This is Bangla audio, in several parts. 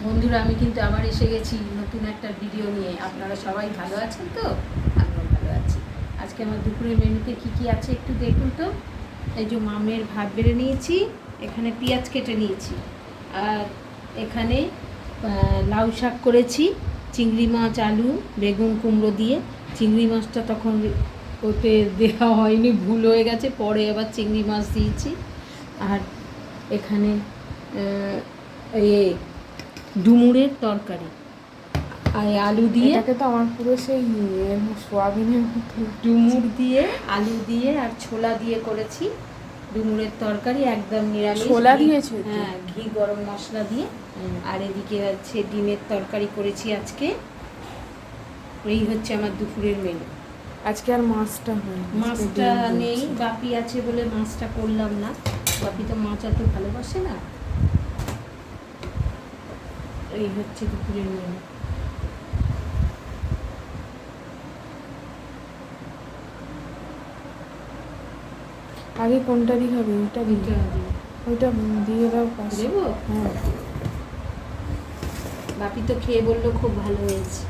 বন্ধুরা, আমি কিন্তু আবার এসে গেছি নতুন একটা ভিডিও নিয়ে। আপনারা সবাই ভালো আছেন তো? আমিও ভালো আছি। আজকে আমার দুপুরের মেনুতে কি কি আছে একটু দেখুন তো। এই যে মামের ভাত বেড়ে নিয়েছি, এখানে পেঁয়াজ কেটে নিয়েছি, আর এখানে লাউ শাক করেছি, চিংড়ি মাছ, আলু, বেগুন, কুমড়ো দিয়ে। চিংড়ি মাছটা তখন ওতে দেওয়া হয়নি, ভুল হয়ে গেছে, পরে আবার চিংড়ি মাছ দিয়েছি। আর এখানে এই ডুমুরের তরকারি আর আলু দিয়ে, এটাকে তো আমার পুরো সেই সোয়াবিনের মতো। ডুমুর দিয়ে, আলু দিয়ে আর ছোলা দিয়ে করেছি ডুমুরের তরকারি, একদম নিরামিষ। ছোলা দিয়েছো? হ্যাঁ, ঘি গরম মশলা দিয়ে। আর এদিকে হচ্ছে ডিমের তরকারি করেছি আজকে। এই হচ্ছে আমার দুপুরের মেনু। আজকে আর মাছটা হয় মাছটা নেই, বাপি আছে বলে মাছটা করলাম না। বাপি তো মাছ এত ভালোবাসে না। এই হচ্ছে দুপুরের মেনু। আগে কোনটা দিয়ে হবে? ওইটা দিয়ে, ওইটা দিয়ে দাও পাশে। দেবো? হ্যাঁ। বাপি তো খেয়ে বললো খুব ভালো হয়েছে।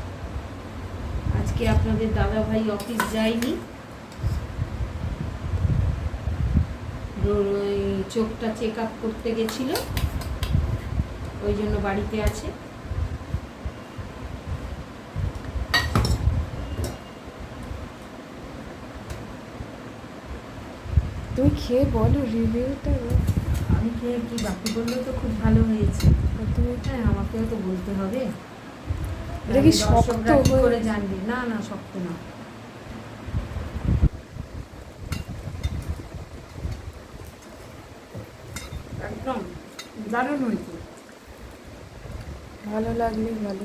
আজকে আপনাদের দাদা ভাই অফিস যায়নি, চোখটা চেক আপ করতে গেছিল, ওই জন্য বাড়িতে আছে। তুমি খেয়ে বলো, রিভিউটা। আমি খেয়ে কি, বাপি বললো তো খুব ভালো হয়েছে। তুমি হ্যাঁ, আমাকেও তো বলতে হবে। এটা কি শক্ত করে জানবি? না না, শক্ত না। একদম দারুণ হয়েছে। ভালো লাগলেই ভালো।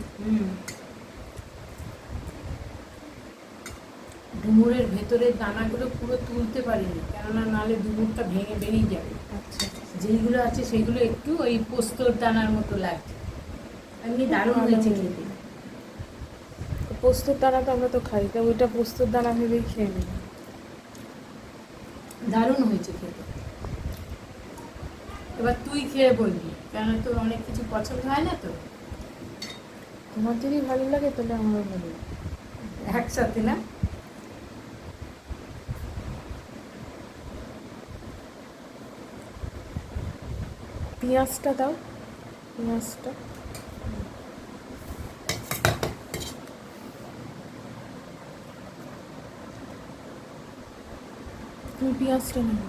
ডুমুরের ভেতরের দানাগুলো পুরো তুলতে পারিনি, কেননা নাহলে ডুমুরটা ভেঙে বেরিয়ে যাবে। আচ্ছা, যেইগুলো আছে সেগুলো একটু ওই পোস্তর দানার মতো লাগছে। এমনি দারুণ হয়েছে খেতে। পোস্তর দানা তো আমরা তো খাই, তা ওইটা পোস্তর দানা ভেবেই খেয়ে নিই। দারুণ হয়েছে খেতে। এবার তুই খেয়ে বলবি, কেন তোর অনেক কিছু পছন্দ হয় না তো। তোমার যদি ভালো লাগে তাহলে আমারও ভালো লাগে। একসাথে না? পেঁয়াজটা দাও, পেঁয়াজটা। তুমি পেঁয়াজটা নেবে।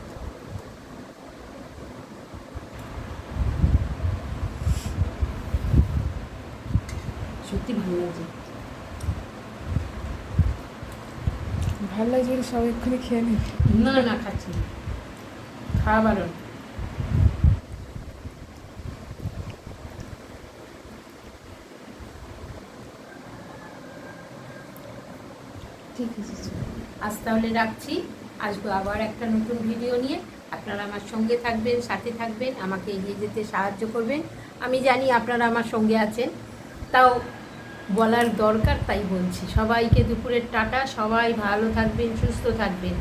সত্যি ভালো লাগছে। ভালো লাগছে বলে সব এক্ষুনি খেয়ে নেবে। না না, খাচ্ছি না, খাওয়া বারণ। ঠিক আছে, আজ তাহলে রাখছি। আসবো আবার একটা নতুন ভিডিও নিয়ে। আপনারা আমার সঙ্গে থাকবেন, সাথে থাকবেন, আমাকে এগিয়ে যেতে সাহায্য করবেন। আমি জানি আপনারা আমার সঙ্গে আছেন, তাও বলার দরকার, তাই বলছি। সবাইকে দুপুরের টাটা। সবাই ভালো থাকবেন, সুস্থ থাকবেন।